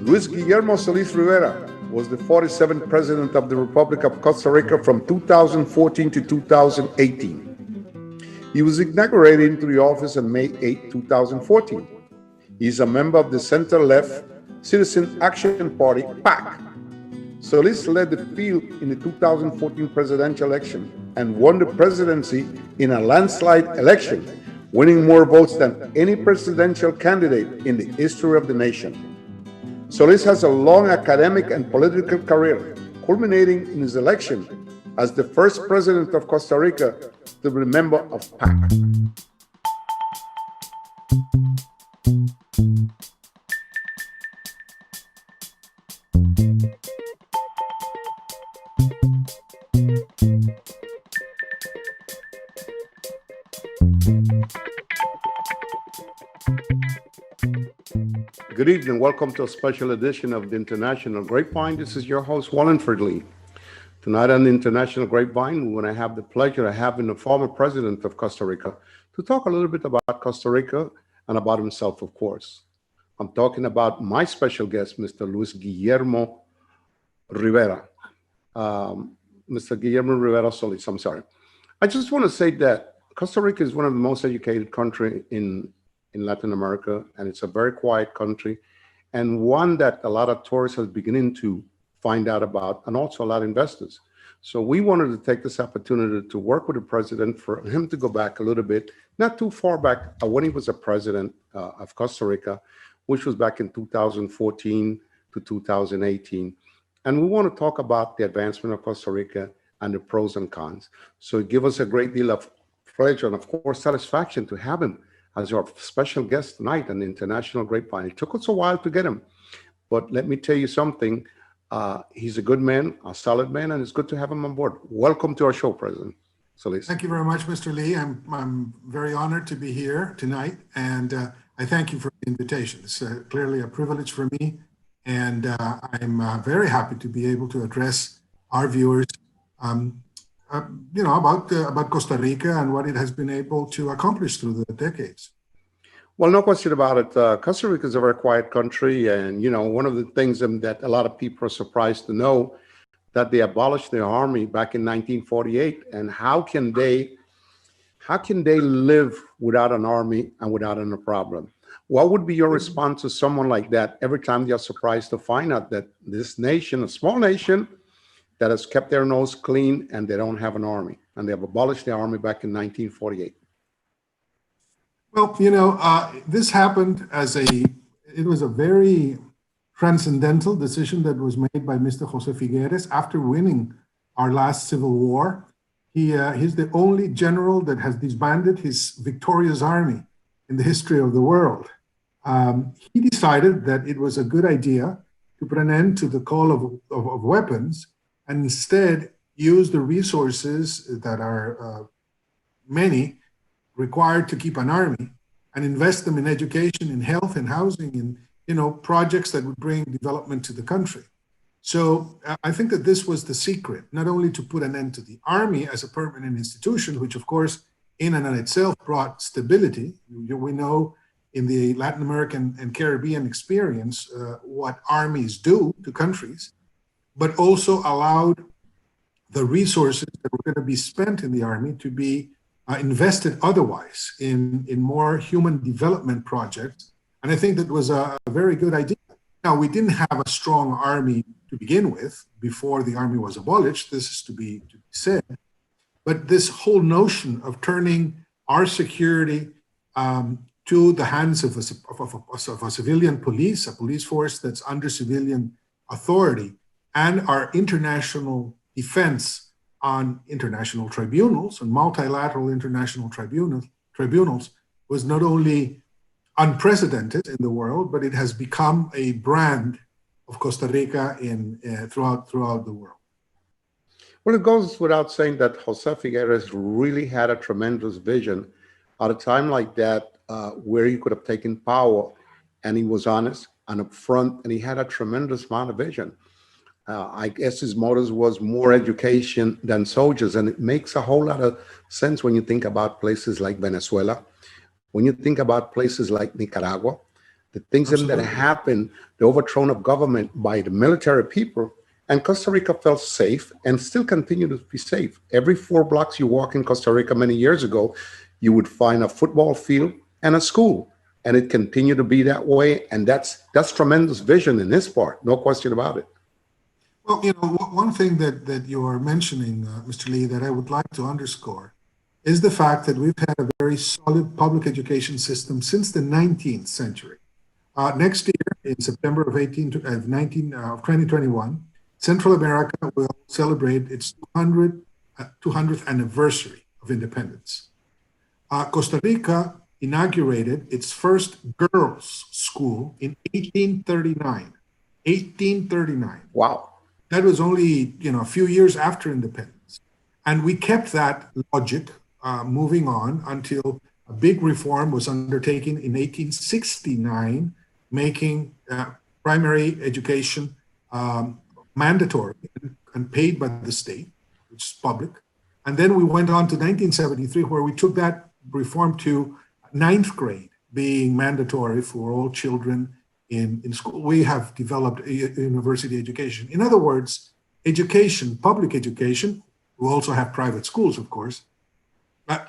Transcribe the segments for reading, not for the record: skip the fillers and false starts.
Luis Guillermo Solis Rivera was the 47th President of the Republic of Costa Rica from 2014 to 2018. He was inaugurated into the office on May 8, 2014. He is a member of the center-left Citizen Action Party, PAC. Solis led the field in the 2014 presidential election and won the presidency in a landslide election, winning more votes than any presidential candidate in the history of the nation. Solis has a long academic and political career, culminating in his election as the first president of Costa Rica to be a member of PAC. Good evening. Welcome to a special edition of the International Grapevine. This is your host, Wallingford Lee. Tonight on the International Grapevine, we're going to have the pleasure of having the former president of Costa Rica to talk a little bit about Costa Rica and about himself, of course. I'm talking about my special guest, Mr. Luis Guillermo Rivera. Mr. Guillermo Rivera Solis, I'm sorry. I just want to say that Costa Rica is one of the most educated countries in Latin America, and it's a very quiet country, and one that a lot of tourists are beginning to find out about, and also a lot of investors. So we wanted to take this opportunity to work with the president for him to go back a little bit, not too far back when he was a president of Costa Rica, which was back in 2014 to 2018. And we want to talk about the advancement of Costa Rica and the pros and cons. So it gives us a great deal of pleasure and, of course, satisfaction to have him as our special guest tonight on the International Grapevine. It took us a while to get him, but let me tell you something. He's a good man, a solid man, and it's good to have him on board. Welcome to our show, President Solis. Thank you very much, Mr. Lee. I'm very honored to be here tonight, and I thank you for the invitation. It's clearly a privilege for me, and I'm very happy to be able to address our viewers about Costa Rica and what it has been able to accomplish through the decades. Well, no question about it. Costa Rica is a very quiet country, and one of the things that a lot of people are surprised to know that they abolished their army back in 1948. And how can they live without an army and without a problem? What would be your response to someone like that every time they're surprised to find out that this nation, a small nation, that has kept their nose clean and they don't have an army, and they have abolished the army back in 1948? Well, this happened it was a very transcendental decision that was made by Mr. Jose Figueres after winning our last civil war. He's the only general that has disbanded his victorious army in the history of the world. He decided that it was a good idea to put an end to the call of weapons and instead use the resources that are many required to keep an army and invest them in education, in health, in housing, in projects that would bring development to the country. So I think that this was the secret, not only to put an end to the army as a permanent institution, which of course in and of itself brought stability. We know in the Latin American and Caribbean experience what armies do to countries, but also allowed the resources that were going to be spent in the army to be invested otherwise in more human development projects. And I think that was a very good idea. Now, we didn't have a strong army to begin with before the army was abolished. This is to be said. But this whole notion of turning our security to the hands of a civilian police, a police force that's under civilian authority, and our international defense on international tribunals and multilateral international tribunals was not only unprecedented in the world, but it has become a brand of Costa Rica throughout the world. Well, it goes without saying that Jose Figueres really had a tremendous vision at a time like that, where he could have taken power, and he was honest and upfront, and he had a tremendous amount of vision. I guess his motto was more education than soldiers, and it makes a whole lot of sense when you think about places like Venezuela, when you think about places like Nicaragua, the things that Absolutely. happened, the overthrow of government by the military people, and Costa Rica felt safe and still continue to be safe. Every 4 blocks you walk in Costa Rica many years ago, you would find a football field and a school. And it continued to be that way. And that's tremendous vision in this part, no question about it. Well, one thing that you're mentioning, Mr. Lee, that I would like to underscore is the fact that we've had a very solid public education system since the 19th century. Next year, in September of 2021, Central America will celebrate its 200th anniversary of independence. Costa Rica inaugurated its first girls' school in 1839. 1839. Wow. That was only a few years after independence. And we kept that logic moving on until a big reform was undertaken in 1869, making primary education mandatory and paid by the state, which is public. And then we went on to 1973, where we took that reform to 9th grade being mandatory for all children in school. We have developed a university education. In other words, education, public education, we also have private schools, of course,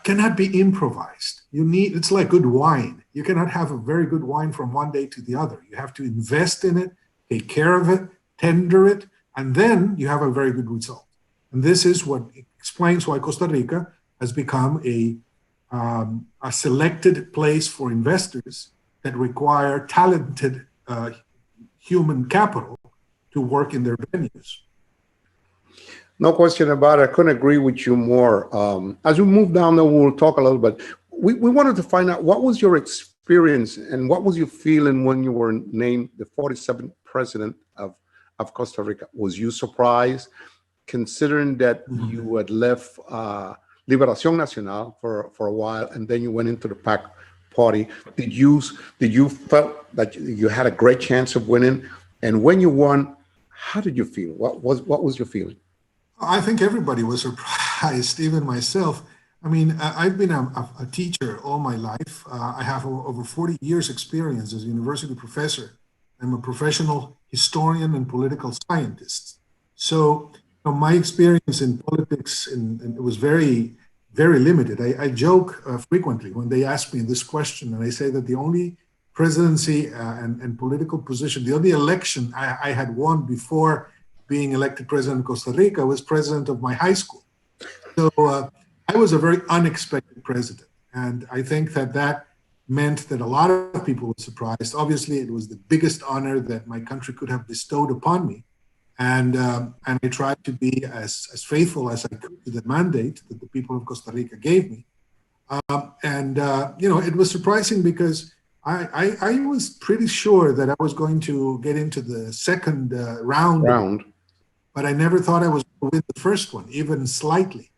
cannot be improvised. It's like good wine. You cannot have a very good wine from one day to the other. You have to invest in it, take care of it, tender it, and then you have a very good result. And this is what explains why Costa Rica has become a selected place for investors that require talented human capital to work in their venues. No question about it. I couldn't agree with you more. As we move down there, we'll talk a little bit. We wanted to find out, what was your experience and what was your feeling when you were named the 47th president of Costa Rica? Was you surprised, considering that you had left Liberación Nacional for a while and then you went into the PAC party? Did you felt that you had a great chance of winning? And when you won, how did you feel? What was your feeling? I think everybody was surprised, even myself. I mean, I've been a teacher all my life. I have over 40 years experience as a university professor. I'm a professional historian and political scientist. So my experience in politics it was very, very limited. I joke frequently when they ask me this question, and I say that the only presidency and political position, the only election I had won before being elected president of Costa Rica was president of my high school. So I was a very unexpected president. And I think that meant that a lot of people were surprised. Obviously, it was the biggest honor that my country could have bestowed upon me. And I tried to be as faithful as I could to the mandate that the people of Costa Rica gave me. It was surprising because I was pretty sure that I was going to get into the second round. But I never thought I was going to win the first one, even slightly.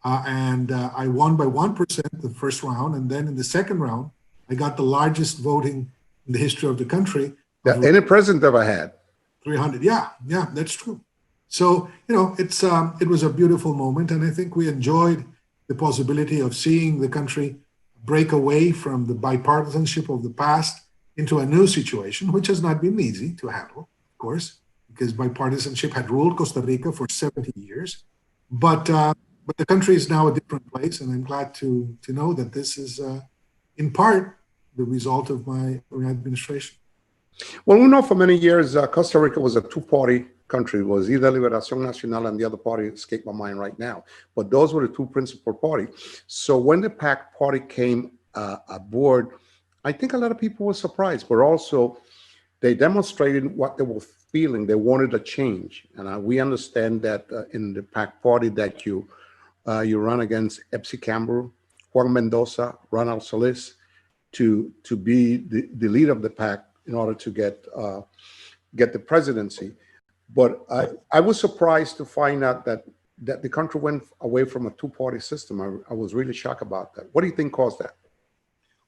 I won by 1% the first round. And then in the second round, I got the largest voting in the history of the country. That any president ever had. 300. Yeah, that's true. So, it was a beautiful moment. And I think we enjoyed the possibility of seeing the country break away from the bipartisanship of the past into a new situation, which has not been easy to handle, of course, because bipartisanship had ruled Costa Rica for 70 years. But the country is now a different place, and I'm glad to know that this is, in part, the result of my administration. Well, we know for many years, Costa Rica was a two-party country. It was either Liberación Nacional and the other party escaped my mind right now. But those were the two principal parties. So when the PAC party came aboard, I think a lot of people were surprised, but also they demonstrated what they were feeling. They wanted a change. And we understand that in the PAC party that you run against Epsi Campbell, Juan Mendoza, Arenal Solis to be the leader of the PAC in order to get the presidency. But I was surprised to find out that the country went away from a two-party system. I was really shocked about that. What do you think caused that?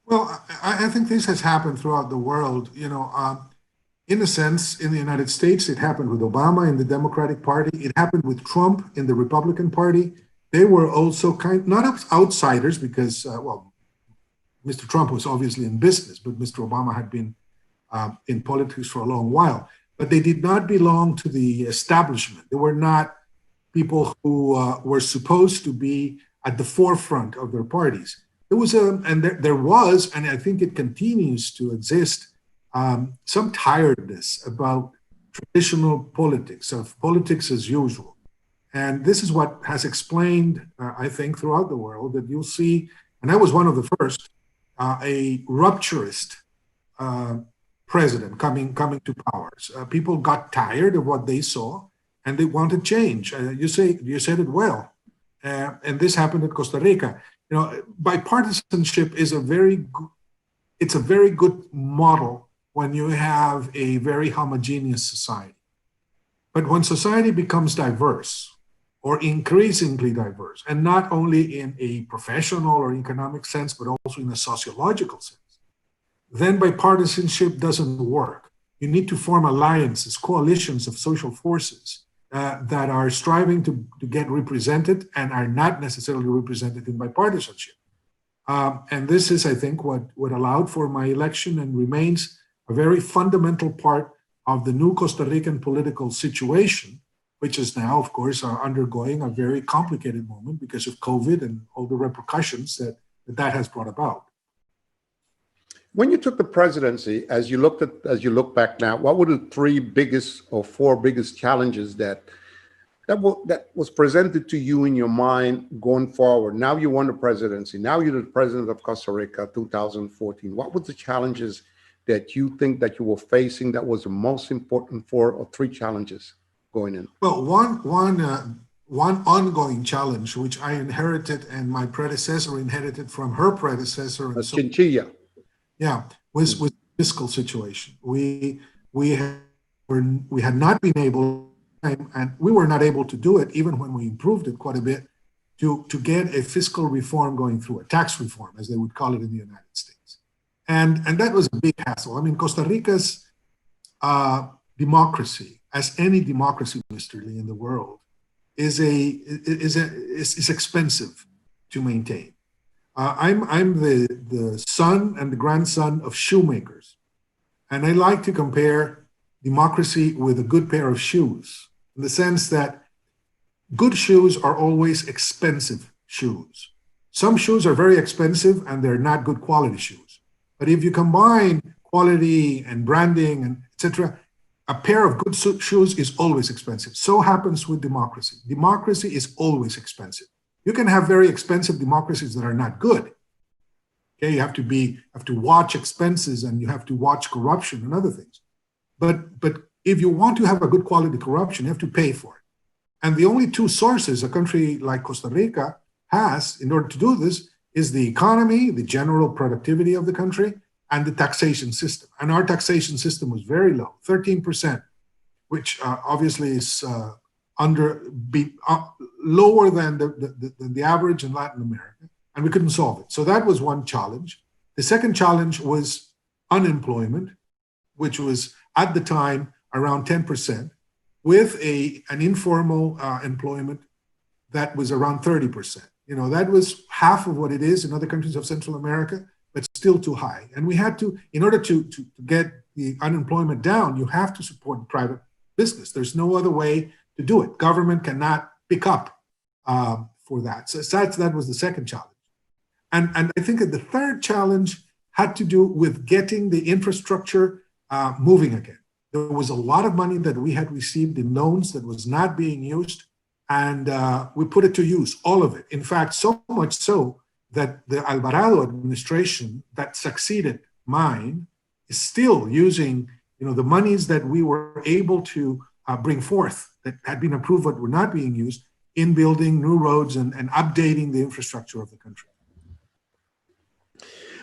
Well, I think this has happened throughout the world. In a sense, in the United States, it happened with Obama in the Democratic Party. It happened with Trump in the Republican Party. They were also not outsiders because, Mr. Trump was obviously in business, but Mr. Obama had been in politics for a long while, but they did not belong to the establishment. They were not people who were supposed to be at the forefront of their parties. There was there was, and I think it continues to exist, some tiredness about traditional politics, of politics as usual. And this is what has explained, I think, throughout the world that you'll see, and I was one of the first, a rupturist president coming to powers. People got tired of what they saw, and they wanted change. You said it well, and this happened in Costa Rica. You know, bipartisanship is a very good model when you have a very homogeneous society. But when society becomes diverse, or increasingly diverse, and not only in a professional or economic sense, but also in a sociological sense, then bipartisanship doesn't work. You need to form alliances, coalitions of social forces that are striving to get represented and are not necessarily represented in bipartisanship. And this is, I think, what allowed for my election and remains a very fundamental part of the new Costa Rican political situation, which is now, of course, undergoing a very complicated moment because of COVID and all the repercussions that has brought about. When you took the presidency, as you look back now, what were the three biggest or four biggest challenges that was presented to you in your mind going forward? Now you won the presidency. Now you're the president of Costa Rica, 2014. What were the challenges that you think that you were facing that was the most important, four or three challenges going in? Well, one ongoing challenge, which I inherited and my predecessor inherited from her predecessor. Chinchilla. Yeah, was fiscal situation. We had not been able, and we were not able to do it, even when we improved it quite a bit, to get a fiscal reform going through, a tax reform, as they would call it in the United States. And that was a big hassle. I mean, Costa Rica's democracy, as any democracy, Mr. Lee, in the world, is expensive to maintain. I'm the son and the grandson of shoemakers. And I like to compare democracy with a good pair of shoes, in the sense that good shoes are always expensive shoes. Some shoes are very expensive and they're not good quality shoes. But if you combine quality and branding and etc., a pair of good shoes is always expensive. So happens with democracy. Democracy is always expensive. You can have very expensive democracies that are not good. Okay, you have to watch expenses and you have to watch corruption and other things. But if you want to have a good quality corruption, you have to pay for it. And the only two sources a country like Costa Rica has in order to do this is the economy, the general productivity of the country, and the taxation system. And our taxation system was very low, 13%, which obviously is lower than the average in Latin America, and we couldn't solve it. So that was one challenge. The second challenge was unemployment, which was at the time around 10%, with an informal employment that was around 30%. You know, that was half of what it is in other countries of Central America, but still too high. And we had to, in order to get the unemployment down, you have to support private business. There's no other way to do it. Government cannot pick up for that. So that was the second challenge. And I think that the third challenge had to do with getting the infrastructure moving again. There was a lot of money that we had received in loans that was not being used, and we put it to use, all of it. In fact, so much so that the Alvarado administration that succeeded mine is still using, the monies that we were able to bring forth that had been approved but were not being used in building new roads and updating the infrastructure of the country.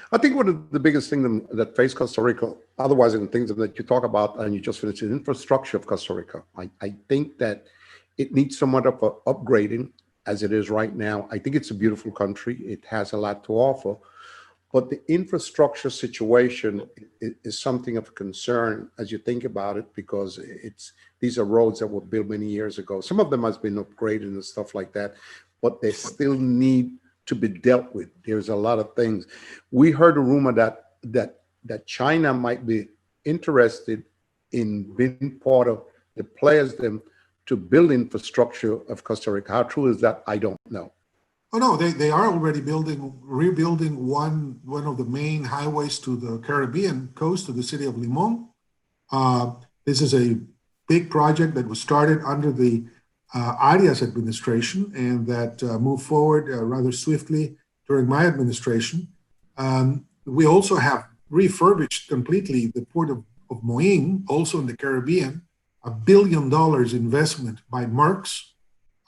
I think one of the biggest things that face Costa Rica, otherwise than the things that you talk about and you just finished, the infrastructure of Costa Rica. I think that it needs somewhat of an upgrading as it is right now. I think it's a beautiful country. It has a lot to offer. But the infrastructure situation is something of concern as you think about it, because these are roads that were built many years ago. Some of them has been upgraded and stuff like that, but they still need to be dealt with. There's a lot of things. We heard a rumor that China might be interested in being part of the players them to build infrastructure of Costa Rica. How true is that? I don't know. Oh no, they are already rebuilding one of the main highways to the Caribbean coast, to the city of Limon. This is a big project that was started under the Arias administration and that moved forward rather swiftly during my administration. We also have refurbished completely the port of Moín, also in the Caribbean, $1 billion investment by Merck's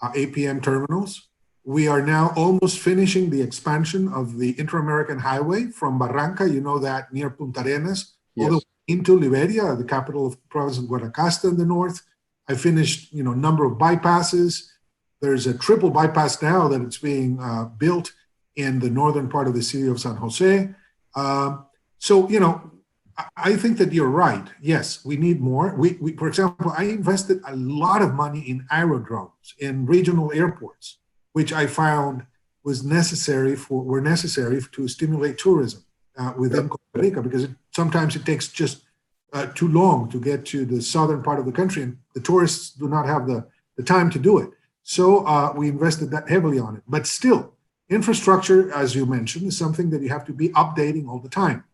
APM terminals. We are now almost finishing the expansion of the Inter-American Highway from Barranca, you know that, near Punta Arenas, all the way into Liberia, the capital of the province of Guanacaste in the north. I finished, a number of bypasses. There's a triple bypass now that it's being built in the northern part of the city of San Jose. I think that you're right. Yes, we need more. We, for example, I invested a lot of money in aerodromes, in regional airports, which I found were necessary to stimulate tourism within Costa Rica, because sometimes it takes just too long to get to the southern part of the country, and the tourists do not have the time to do it. So we invested that heavily on it. But still, infrastructure, as you mentioned, is something that you have to be updating all the time.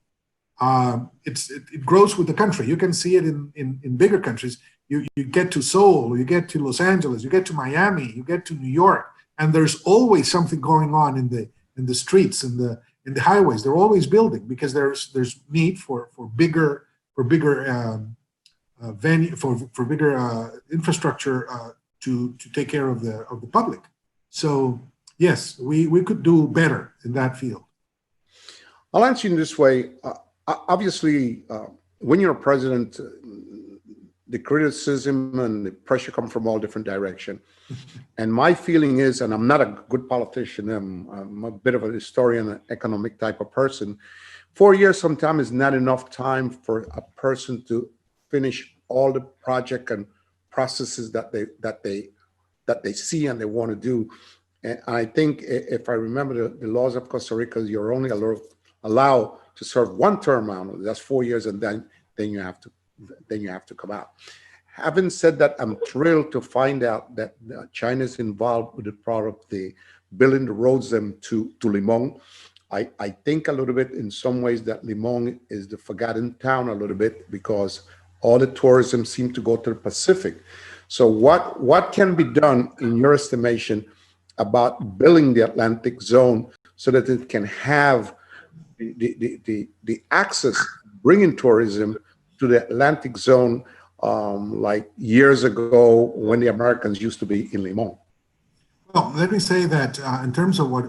It grows with the country. You can see it in bigger countries. You get to Seoul, you get to Los Angeles, you get to Miami, you get to New York, and there's always something going on in the streets, in the highways. They're always building because there's need for bigger infrastructure to take care of the public. So yes, we could do better in that field. I'll answer you in this way. Obviously, when you're a president, the criticism and the pressure come from all different directions. And my feeling is, and I'm not a good politician, I'm a bit of a historian, an economic type of person. 4 years sometimes is not enough time for a person to finish all the project and processes that they see and they want to do. And I think, if I remember the laws of Costa Rica, you're only allowed to serve one term out. That's 4 years, and then you have to come out. Having said that, I'm thrilled to find out that China is involved with the part of the building the roads to Limon. I think a little bit in some ways that Limon is the forgotten town a little bit, because all the tourism seems to go to the Pacific. So what can be done in your estimation about building the Atlantic zone so that it can have the access, bringing tourism to the Atlantic zone, like years ago when the Americans used to be in Limon? Well, let me say that in terms of what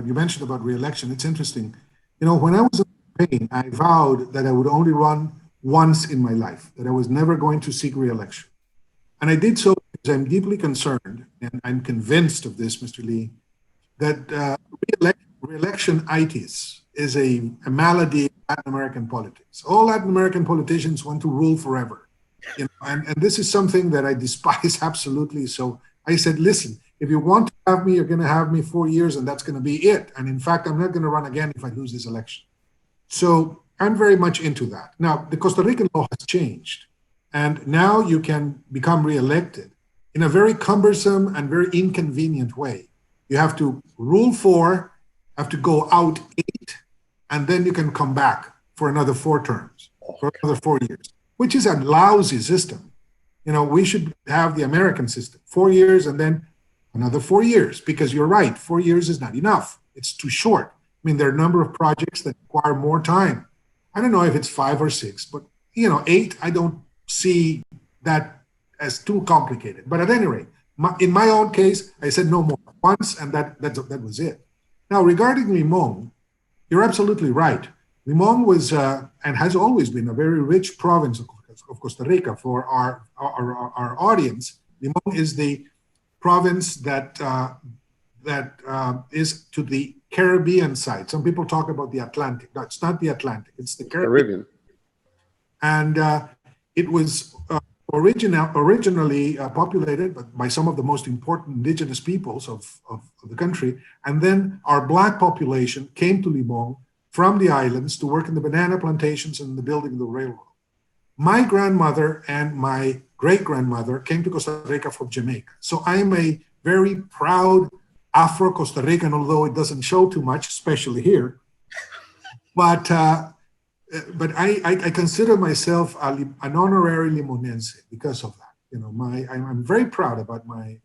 you mentioned about re-election, it's interesting. When I was in campaign, I vowed that I would only run once in my life, that I was never going to seek re-election. And I did so because I'm deeply concerned, and I'm convinced of this, Mr. Lee, that re-election-itis is a malady in Latin American politics. All Latin American politicians want to rule forever. And this is something that I despise absolutely. So I said, listen, if you want to have me, you're going to have me 4 years, and that's going to be it. And in fact, I'm not going to run again if I lose this election. So I'm very much into that. Now, the Costa Rican law has changed, and now you can become reelected in a very cumbersome and very inconvenient way. You have to rule 4, have to go out 8, and then you can come back for another 4 terms, for another 4 years, which is a lousy system. We should have the American system, 4 years and then another 4 years, because you're right, 4 years is not enough. It's too short. I mean, there are a number of projects that require more time. I don't know if it's 5 or 6, but 8, I don't see that as too complicated. But at any rate, in my own case, I said no more, once, and that was it. Now, regarding Limon, you're absolutely right. Limon was and has always been a very rich province of Costa Rica. For our audience, Limon is the province that is to the Caribbean side. Some people talk about the Atlantic. No, it's not the Atlantic. It's the Caribbean. And it was originally populated by some of the most important indigenous peoples of the country. And then our Black population came to Limon from the islands to work in the banana plantations and the building of the railroad. My grandmother and my great-grandmother came to Costa Rica from Jamaica. So I'm a very proud Afro-Costa Rican, although it doesn't show too much, especially here. But I consider myself an honorary Limonense because of that. You know, I'm very proud about my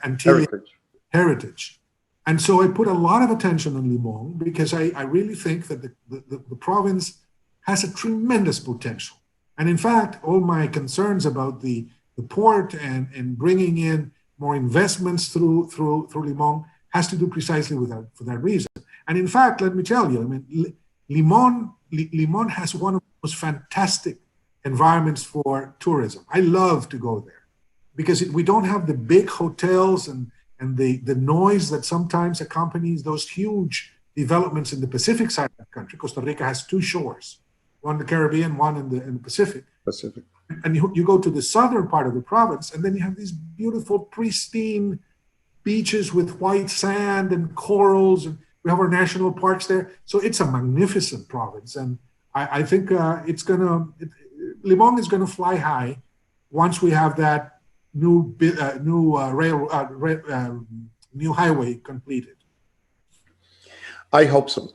Antillean heritage. And so I put a lot of attention on Limon because I really think that the province has a tremendous potential. And in fact, all my concerns about the port and bringing in more investments through Limon has to do precisely for that reason. And in fact, let me tell you, I mean, Limon has one of the most fantastic environments for tourism. I love to go there because we don't have the big hotels and the noise that sometimes accompanies those huge developments in the Pacific side of the country. Costa Rica has two shores, one in the Caribbean, one in the Pacific. And you go to the southern part of the province, and then you have these beautiful, pristine beaches with white sand and corals, and we have our national parks there. So it's a magnificent province, and I think Limon is gonna fly high once we have that new highway completed. I hope so.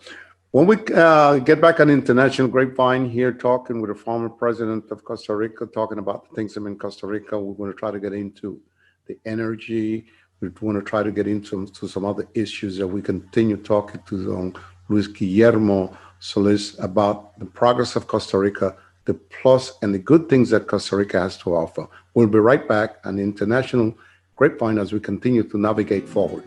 When we get back on International Grapevine here, talking with the former president of Costa Rica, talking about the things in Costa Rica, we're going to try to get into the energy. We want to try to get into some other issues that we continue talking to Luis Guillermo Solis about the progress of Costa Rica, the plus and the good things that Costa Rica has to offer. We'll be right back on International Grapevine as we continue to navigate forward.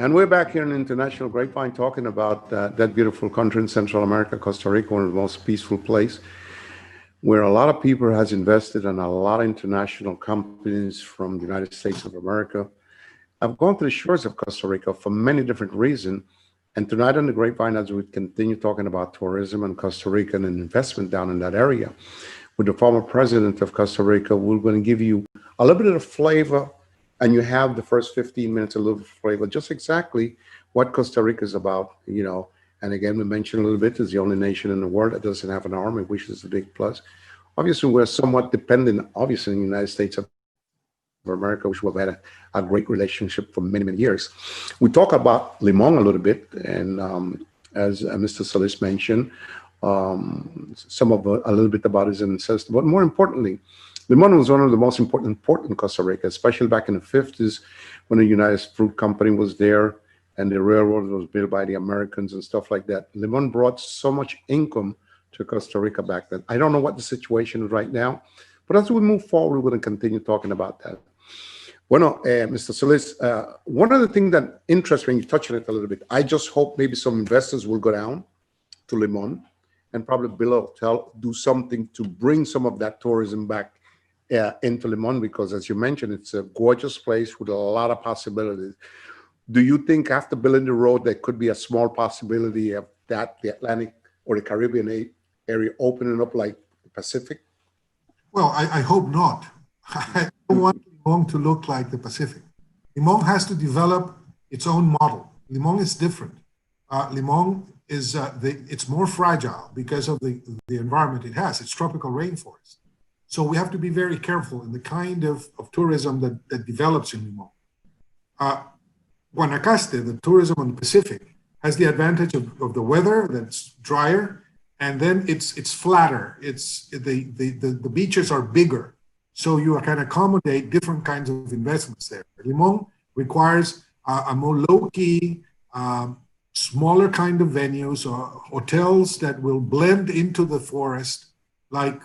And we're back here in International Grapevine talking about that beautiful country in Central America, Costa Rica, one of the most peaceful places, where a lot of people has invested and a lot of international companies from the United States of America have gone to the shores of Costa Rica for many different reasons. And tonight on the Grapevine, as we continue talking about tourism and Costa Rica and investment down in that area, with the former president of Costa Rica, we're going to give you a little bit of flavor, and you have the first 15 minutes, a little flavor, just exactly what Costa Rica is about, you know, And again, we mentioned a little bit, is the only nation in the world that doesn't have an army, which is a big plus. Obviously, we're somewhat dependent, obviously, in the United States of America, which we've had a great relationship for many, many years. We talk about Limon a little bit, and as Mr. Solis mentioned, some of a little bit about his ancestors, but more importantly, Limon was one of the most important port in Costa Rica, especially back in the 50s when the United Fruit Company was there and the railroad was built by the Americans and stuff like that. Limon brought so much income to Costa Rica back then. I don't know what the situation is right now, but as we move forward, we're going to continue talking about that. Bueno, Mr. Solis, one of the things that interests me, you touched on it a little bit, I just hope maybe some investors will go down to Limon and probably build a hotel, do something to bring some of that tourism back into Limon, because as you mentioned, it's a gorgeous place with a lot of possibilities. Do you think after building the road, there could be a small possibility of that, the Atlantic or the Caribbean area opening up like the Pacific? Well, I hope not. I don't want Limon to look like the Pacific. Limon has to develop its own model. Limon is different. Limon is it's more fragile because of the environment it has. It's tropical rainforest. So we have to be very careful in the kind of tourism that develops in Limon. Guanacaste, the tourism on the Pacific, has the advantage of the weather that's drier, and then it's flatter. It's the beaches are bigger, so you can accommodate different kinds of investments there. Limon requires a more low-key, smaller kind of venues or hotels that will blend into the forest, like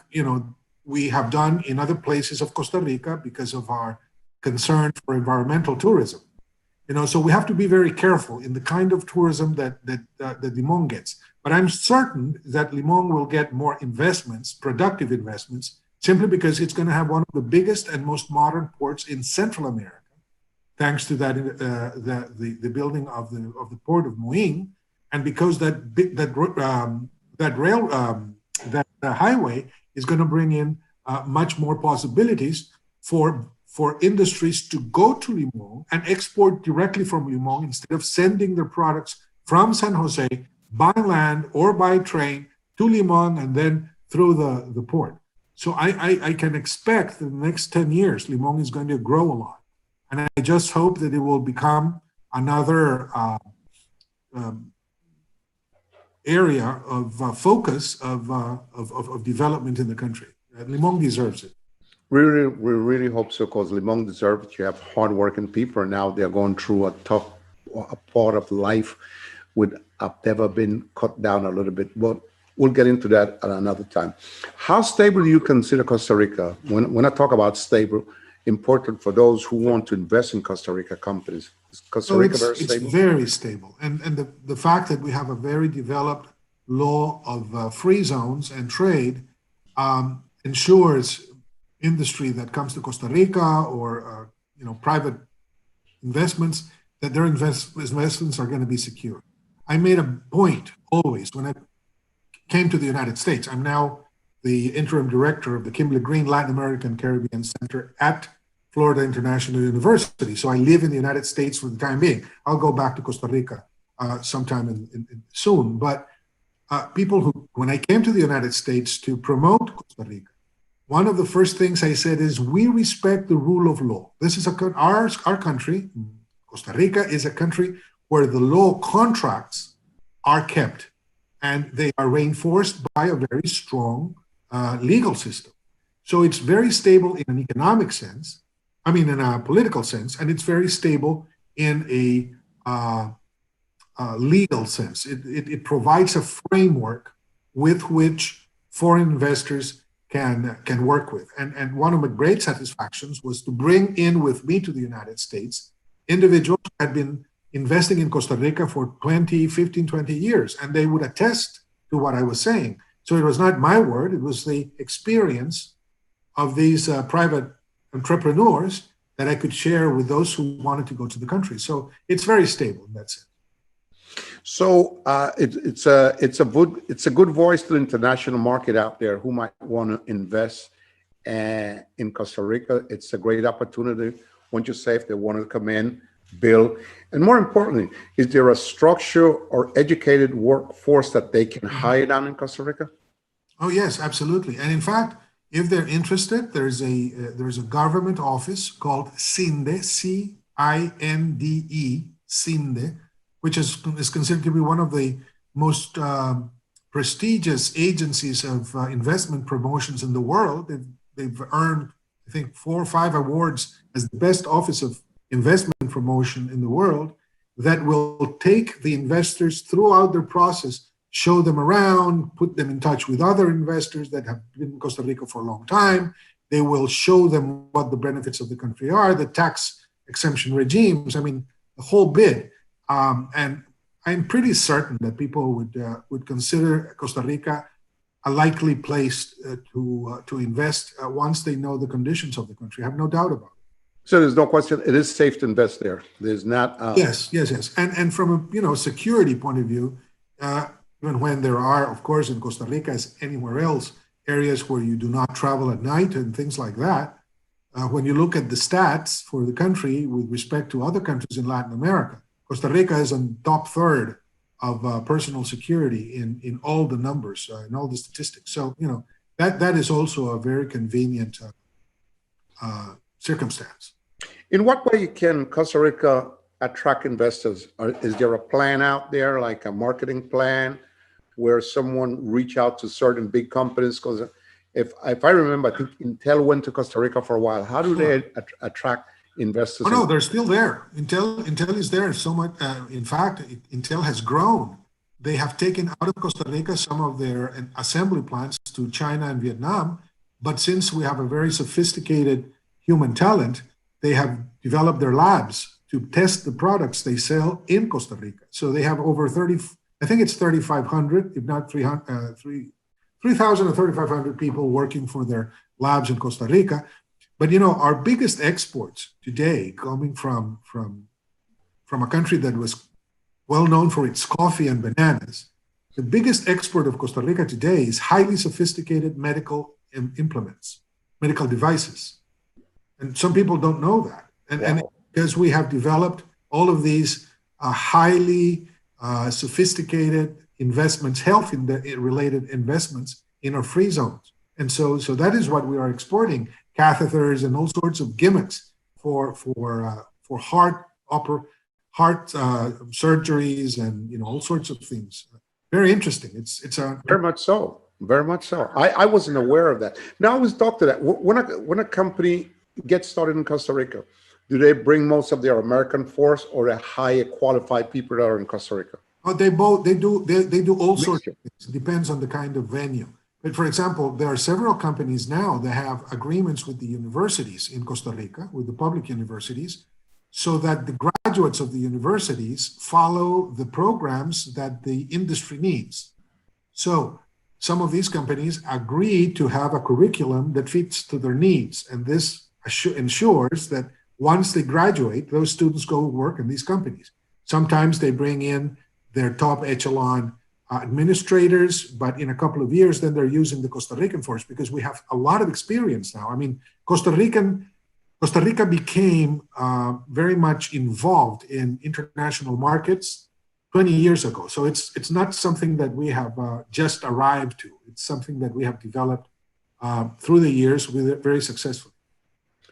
we have done in other places of Costa Rica because of our concern for environmental tourism. So we have to be very careful in the kind of tourism that Limon gets. But I'm certain that Limon will get more investments, productive investments, simply because it's going to have one of the biggest and most modern ports in Central America, thanks to that the building of the port of Moín, and because that highway is going to bring in much more possibilities for industries to go to Limon and export directly from Limon instead of sending their products from San Jose by land or by train to Limon and then through the port. So I can expect that in the next 10 years, Limon is going to grow a lot. And I just hope that it will become another area of focus of development in the country. Limon deserves it. We really hope so, because Limon deserves it. You have hardworking people, and now they're going through a tough part of life with never been cut down a little bit. But we'll get into that at another time. How stable do you consider Costa Rica? When I talk about stable, important for those who want to invest in Costa Rica companies. Is Costa Rica very stable? It's very stable. And the fact that we have a very developed law of free zones and trade ensures industry that comes to Costa Rica or private investments, that their investments are going to be secure. I made a point always when I came to the United States. I'm now the interim director of the Kimberly Green Latin American Caribbean Center at Florida International University. So I live in the United States for the time being. I'll go back to Costa Rica sometime soon. But people who, when I came to the United States to promote Costa Rica, one of the first things I said is, we respect the rule of law. This is our country. Costa Rica is a country where the law contracts are kept, and they are reinforced by a very strong legal system. So it's very stable in an economic sense, in a political sense, and it's very stable in a legal sense. It provides a framework with which foreign investors can work with. And one of my great satisfactions was to bring in with me to the United States individuals who had been investing in Costa Rica for 15, 20 years, and they would attest to what I was saying. So it was not my word, it was the experience of these private entrepreneurs that I could share with those who wanted to go to the country. So it's very stable in that sense. So it's a good voice to the international market out there who might want to invest in Costa Rica. It's a great opportunity. Once you say if they want to come in, Bill? And more importantly, is there a structure or educated workforce that they can hire down in Costa Rica? Oh, yes, absolutely. And in fact, if they're interested, there's a government office called CINDE, CINDE, CINDE, which is considered to be one of the most prestigious agencies of investment promotions in the world. They've earned, I think, 4 or 5 awards as the best office of investment promotion in the world, that will take the investors throughout their process, show them around, put them in touch with other investors that have been in Costa Rica for a long time. They will show them what the benefits of the country are, the tax exemption regimes, I mean, the whole bit. And I'm pretty certain that people would consider Costa Rica a likely place to invest once they know the conditions of the country. I have no doubt about it. So there's no question, it is safe to invest there. There's not. Yes. And from a security point of view, even when there are, of course, in Costa Rica, as anywhere else, areas where you do not travel at night and things like that, when you look at the stats for the country with respect to other countries in Latin America, Costa Rica is on top third of personal security in all the numbers, in all the statistics. So, that is also a very convenient circumstance. In what way can Costa Rica attract investors? Is there a plan out there, like a marketing plan, where someone reach out to certain big companies? Because if I remember, I think Intel went to Costa Rica for a while. How do they attract investors? Oh, no, they're still there. Intel is there so much. In fact, Intel has grown. They have taken out of Costa Rica some of their assembly plants to China and Vietnam. But since we have a very sophisticated human talent, they have developed their labs to test the products they sell in Costa Rica. So they have over 30, I think it's 3,500, if not 3,000 or 3,500 people working for their labs in Costa Rica. But our biggest exports today, coming from a country that was well known for its coffee and bananas, the biggest export of Costa Rica today is highly sophisticated medical implements, medical devices. And some people don't know that. And because we have developed all of these highly sophisticated investments, health-related investments in our free zones. And so that is what we are exporting: catheters and all sorts of gimmicks for heart surgeries and all sorts of things. Very interesting. It's very much so. Very much so. I wasn't aware of that. Now let's talk to that. When a company gets started in Costa Rica, do they bring most of their American force or a high qualified people that are in Costa Rica? Oh, they do all sorts of things. It depends on the kind of venue. But for example, there are several companies now that have agreements with the universities in Costa Rica, with the public universities, so that the graduates of the universities follow the programs that the industry needs. So some of these companies agree to have a curriculum that fits to their needs. And this ensures that once they graduate, those students go work in these companies. Sometimes they bring in their top echelon administrators, but in a couple of years, then they're using the Costa Rican force because we have a lot of experience now. I mean, Costa Rica became very much involved in international markets 20 years ago. So it's not something that we have just arrived to. It's something that we have developed through the years very successfully.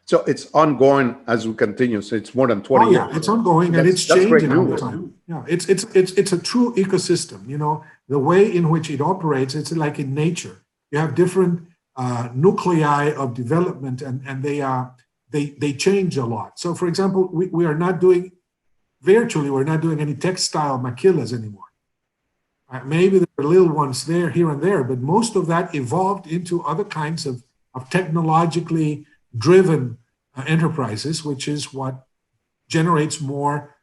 So it's ongoing as we continue. So it's more than 20 years. It's ongoing and it's changing all the time. Yeah, it's a true ecosystem. The way in which it operates, it's like in nature. You have different nuclei of development, and they change a lot. So, for example, we are not doing we're not doing any textile maquilas anymore. Maybe there are little ones here and there, but most of that evolved into other kinds of technologically driven enterprises, which is what generates more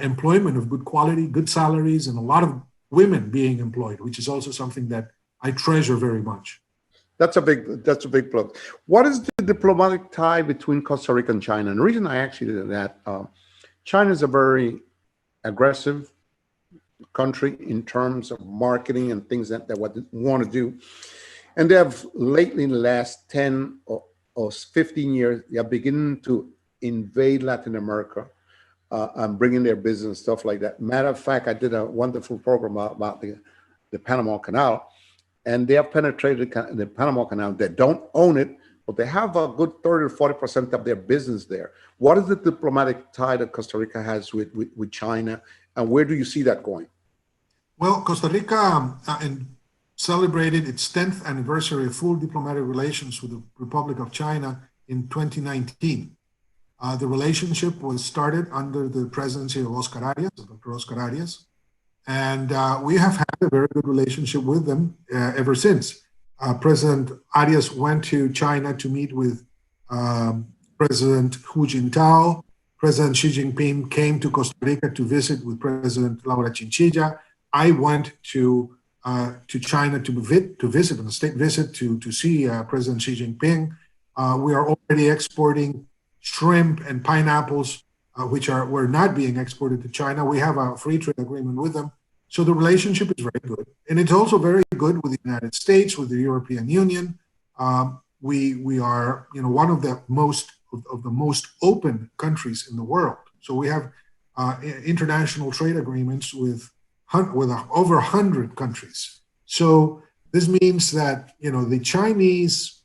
employment of good quality, good salaries, and a lot of women being employed, which is also something that I treasure very much. That's a big plus. What is the diplomatic tie between Costa Rica and China? And the reason I ask you that, China is a very aggressive country in terms of marketing and things that they want to do. And they have lately, in the last 10 or 15 years, they are beginning to invade Latin America and bringing their business and stuff like that. Matter of fact, I did a wonderful program about the Panama Canal, and they have penetrated the Panama Canal. They don't own it, but they have a good 30 or 40% of their business there. What is the diplomatic tie that Costa Rica has with China, and where do you see that going? Well, Costa Rica celebrated its 10th anniversary of full diplomatic relations with the Republic of China in 2019. The relationship was started under the presidency of Dr. Oscar Arias, and we have had a very good relationship with them ever since. President Arias went to China to meet with President Hu Jintao. President Xi Jinping came to Costa Rica to visit with President Laura Chinchilla. I went to China to visit on a state visit to see President Xi Jinping. We are already exporting shrimp and pineapples, which were not being exported to China. We have a free trade agreement with them. So the relationship is very good. And it's also very good with the United States, with the European Union. We are, one of the most open countries in the world. So we have international trade agreements with over 100 countries. So this means that, the Chinese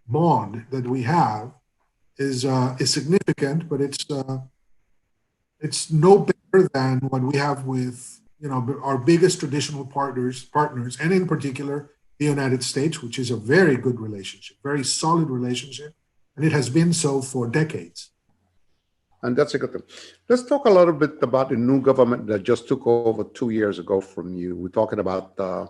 bond that we have is significant, but it's no better than what we have with our biggest traditional partners, and in particular the United States, which is a very good relationship, very solid relationship, and it has been so for decades. And that's a good thing. Let's talk a little bit about the new government that just took over 2 years ago from you. We're talking about the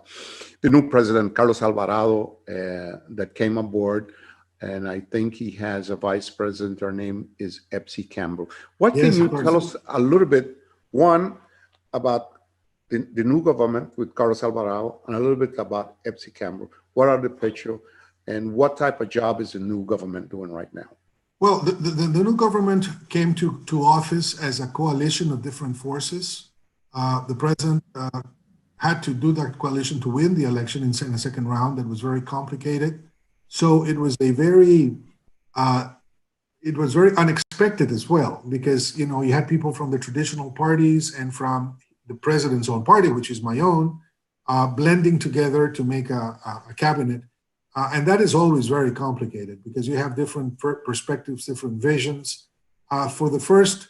new president, Carlos Alvarado, that came on board. And I think he has a vice president. Her name is Epsi Campbell. What can you tell us a little bit, one, about the new government with Carlos Alvarado, and a little bit about Epsi Campbell? What are the picture, and what type of job is the new government doing right now? Well, the new government came to office as a coalition of different forces. The president had to do that coalition to win the election in the second round. That was very complicated. So it was very unexpected as well, because you had people from the traditional parties and from the president's own party, which is my own, blending together to make a cabinet. And that is always very complicated because you have different perspectives, different visions. For the first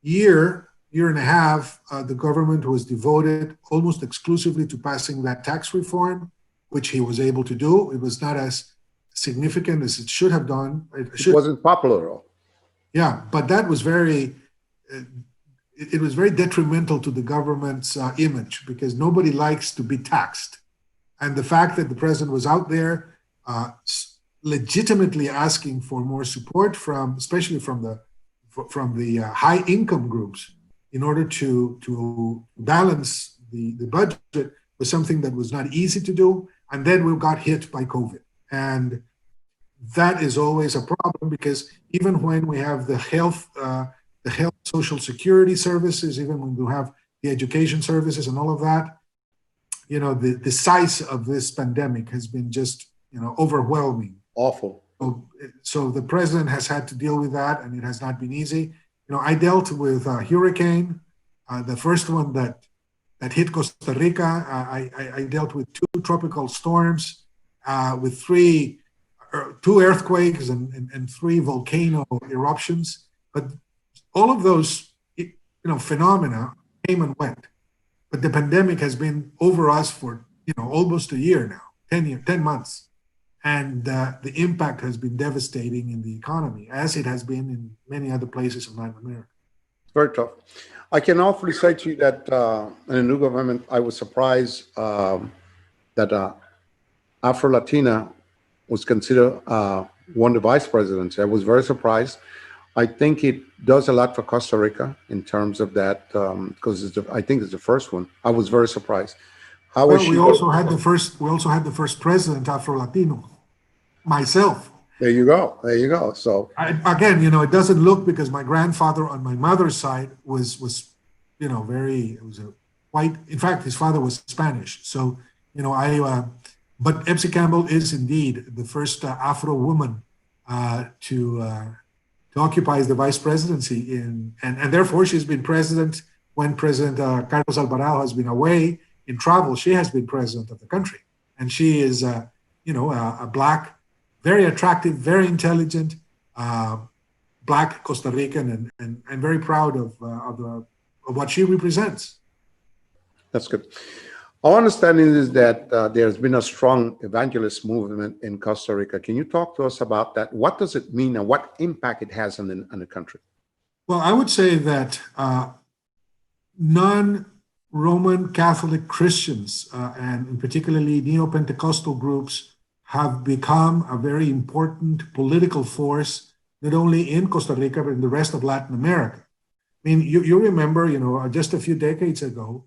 year and a half, the government was devoted almost exclusively to passing that tax reform, which he was able to do. It was not as significant as it should have done. It wasn't popular at all. Yeah, but that was it was very detrimental to the government's image, because nobody likes to be taxed. And the fact that the president was out there legitimately asking for more support especially from the high income groups, in order to balance the budget, was something that was not easy to do. And then we got hit by COVID. And that is always a problem, because even when we have the health social security services, even when we have the education services and all of that, the size of this pandemic has been just, overwhelming. Awful. So the president has had to deal with that, and it has not been easy. I dealt with a hurricane, the first one that hit Costa Rica. I dealt with 2 tropical storms, with 2 earthquakes and 3 volcano eruptions. But all of those, phenomena came and went. But the pandemic has been over us for, almost a year now, 10 months. And the impact has been devastating in the economy, as it has been in many other places in Latin America. Very tough. I can awfully say to you that in the new government, I was surprised that Afro-Latina was considered one of the vice presidents. I was very surprised. I think it does a lot for Costa Rica in terms of that, because I think it's the first one. I was very surprised. We also had the first president Afro-Latino, myself. There you go. So again, it doesn't look, because my grandfather on my mother's side was white. In fact, his father was Spanish. So, but Epsi Campbell is indeed the first Afro woman to occupies the vice presidency and therefore she's been president when President Carlos Alvarado has been away in travel. She has been president of the country, and she is, a black, very attractive, very intelligent black Costa Rican, and very proud of what she represents. That's good. Our understanding is that there's been a strong evangelist movement in Costa Rica. Can you talk to us about that? What does it mean and what impact it has on the country? Well, I would say that non-Roman Catholic Christians, and particularly neo-Pentecostal groups, have become a very important political force, not only in Costa Rica, but in the rest of Latin America. I mean, you remember, just a few decades ago,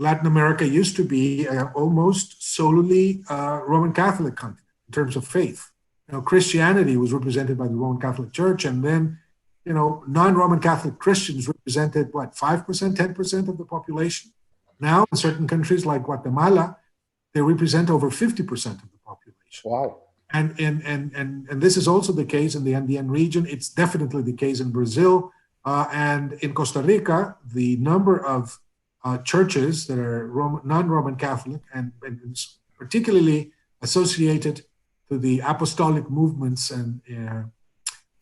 Latin America used to be almost solely Roman Catholic country in terms of faith. Christianity was represented by the Roman Catholic Church, and then, non-Roman Catholic Christians represented, 5%, 10% of the population? Now, in certain countries like Guatemala, they represent over 50% of the population. Wow. And this is also the case in the Andean region. It's definitely the case in Brazil. And in Costa Rica, the number of churches that are non-Roman Catholic and particularly associated to the apostolic movements and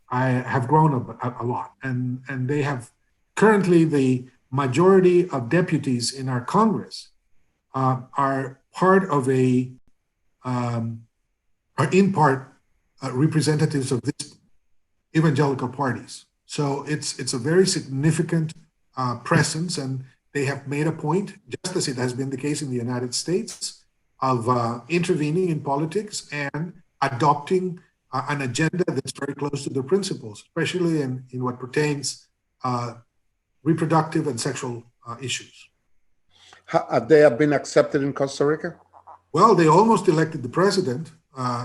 I have grown a lot. And they have currently the majority of deputies in our Congress are part of are in part representatives of these evangelical parties. So it's a very significant presence, and they have made a point, just as it has been the case in the United States, of intervening in politics and adopting an agenda that's very close to their principles, especially in what pertains reproductive and sexual issues. Have they been accepted in Costa Rica? Well, they almost elected the president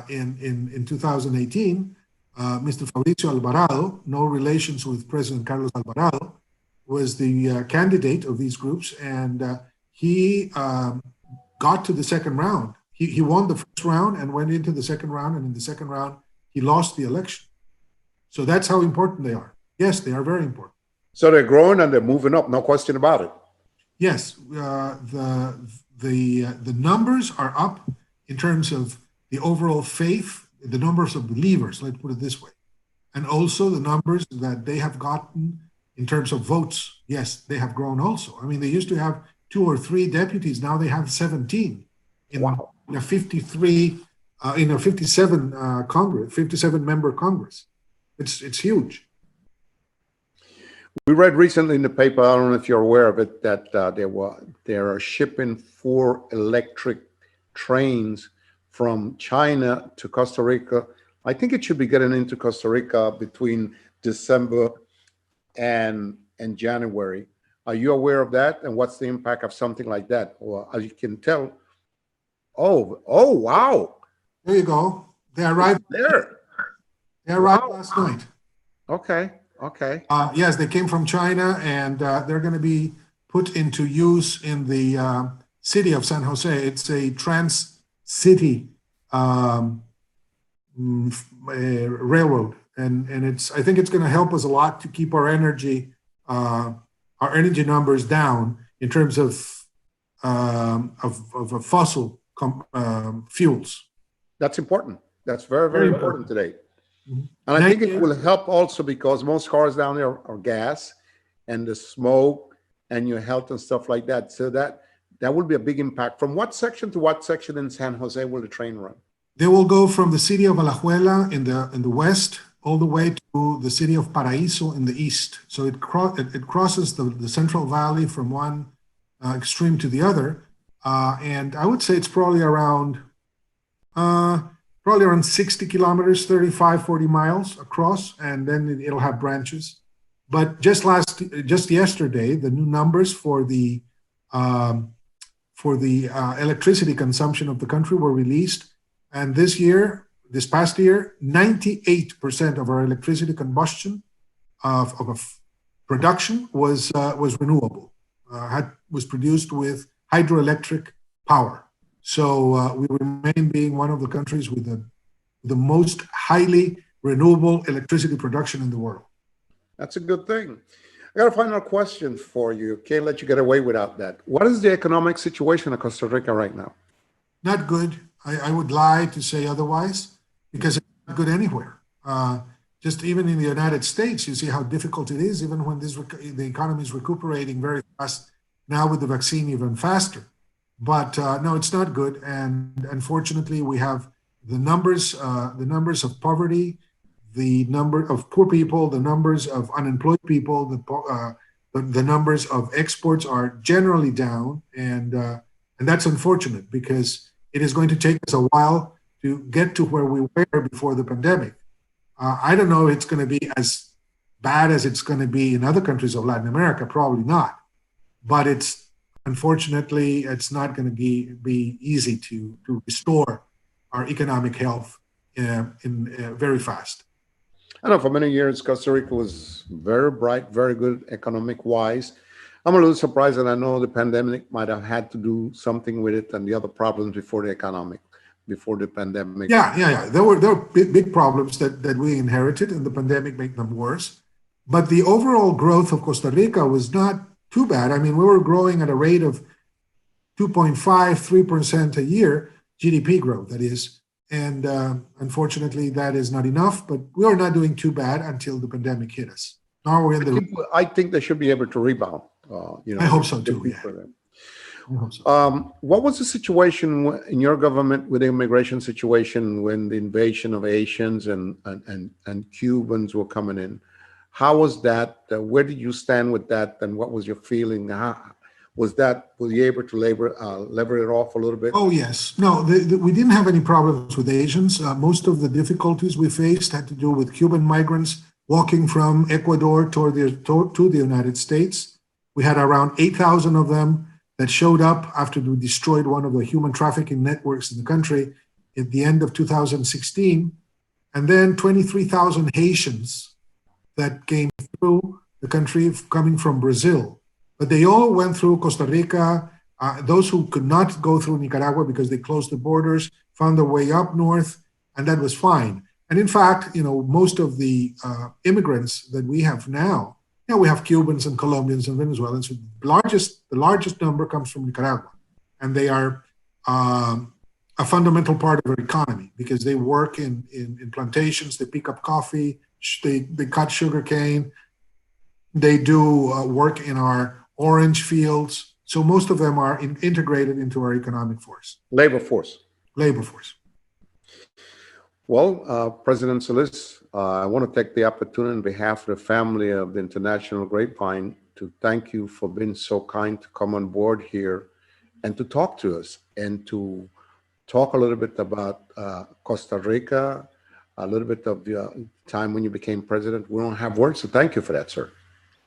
in 2018. Mr. Fabricio Alvarado, no relations with President Carlos Alvarado, was the candidate of these groups, and he got to the second round. He won the first round and went into the second round, and in the second round, he lost the election. So that's how important they are. Yes, they are very important. So they're growing and they're moving up, no question about it. Yes, the numbers are up in terms of the overall faith, the numbers of believers, let's put it this way, and also the numbers that they have gotten in terms of votes. Yes, they have grown also. I mean, they used to have 2 or 3 deputies. Now they have 17 in a 57 Congress, 57 member Congress. It's huge. We read recently in the paper, I don't know if you're aware of it, that they are shipping 4 electric trains from China to Costa Rica. I think it should be getting into Costa Rica between December and January. Are you aware of that? And what's the impact of something like that? Well, as you can tell, oh, wow. There you go. They arrived there. They arrived last night. Okay. Yes, they came from China, and they're going to be put into use in the city of San Jose. It's a trans-city railroad, and I think it's going to help us a lot to keep our energy numbers down in terms of fossil fuels. That's important. That's very, very important today. Mm-hmm. And I think it will help also because most cars down there are gas and the smoke and your health and stuff like that. So that will be a big impact. From what section to what section in San Jose will the train run? They will go from the city of Alajuela in the west all the way to the city of Paraíso in the east. So it crosses the Central Valley from one extreme to the other. And I would say it's probably around 60 kilometers, 35, 40 miles across, and then it'll have branches. But just yesterday, the new numbers for the electricity consumption of the country were released. And this past year, 98% of our electricity combustion of production was renewable, was produced with hydroelectric power. So we remain being one of the countries with the most highly renewable electricity production in the world. That's a good thing. I got a final question for you. Can't let you get away without that. What is the economic situation of Costa Rica right now? Not good. I would lie to say otherwise because it's not good anywhere. Just even in the United States, you see how difficult it is, even when the economy is recuperating very fast. Now with the vaccine, even faster. But no, it's not good. And unfortunately, we have the numbers of poverty, the number of poor people, the numbers of unemployed people, the numbers of exports are generally down, and that's unfortunate because it is going to take us a while to get to where we were before the pandemic. I don't know if it's going to be as bad as it's going to be in other countries of Latin America, probably not. But unfortunately, it's not going to be easy to restore our economic health very fast. I know for many years, Costa Rica was very bright, very good economic-wise. I'm a little surprised, and I know the pandemic might have had to do something with it and the other problems before the pandemic. Yeah. There were big problems that we inherited, and the pandemic made them worse. But the overall growth of Costa Rica was not too bad. I mean, we were growing at a rate of 2.5, 3% a year, GDP growth, that is. And unfortunately, that is not enough, but we are not doing too bad until the pandemic hit us. Now we're in I think they should be able to rebound. I hope so too. Yeah. I hope so. What was the situation in your government with the immigration situation when the invasion of Asians and Cubans were coming in? How was that? Where did you stand with that? And what was your feeling? Were you able to lever it off a little bit? Oh, yes. No, we didn't have any problems with Asians. Most of the difficulties we faced had to do with Cuban migrants walking from Ecuador to the United States. We had around 8,000 of them that showed up after we destroyed one of the human trafficking networks in the country at the end of 2016. And then 23,000 Haitians that came through the country coming from Brazil. But they all went through Costa Rica. Those who could not go through Nicaragua because they closed the borders found their way up north, and that was fine. And in fact, most of the immigrants that we have now, we have Cubans and Colombians and Venezuelans. The largest number comes from Nicaragua, and they are a fundamental part of our economy because they work in plantations. They pick up coffee. They cut sugarcane. They do work in our orange fields. So most of them are integrated into our economic force. Labor force. Well, President Solis, I want to take the opportunity on behalf of the family of the International Grapevine to thank you for being so kind to come on board here and to talk to us and to talk a little bit about Costa Rica, a little bit of the time when you became president. We don't have words, so thank you for that, sir.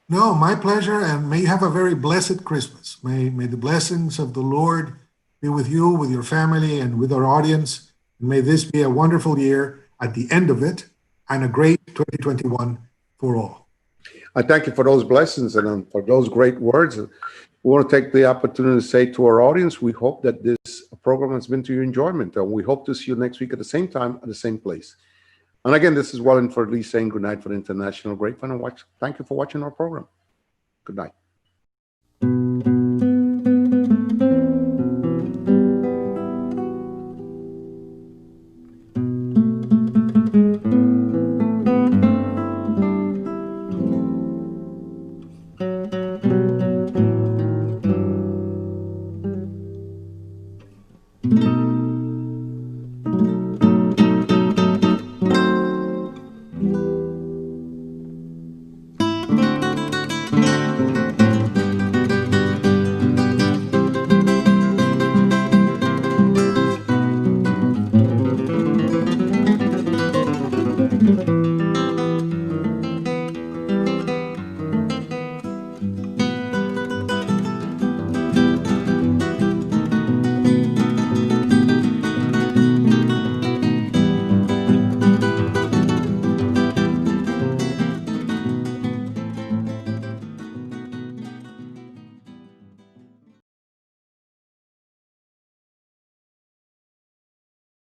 No, my pleasure, and may you have a very blessed Christmas. May the blessings of the Lord be with you, with your family, and with our audience. And may this be a wonderful year at the end of it, and a great 2021 for all. I thank you for those blessings and for those great words. We want to take the opportunity to say to our audience, we hope that this program has been to your enjoyment, and we hope to see you next week at the same time, at the same place. And again, this is Wallingford Lee saying good night for the International Grapevine, and thank you for watching our program. Good night.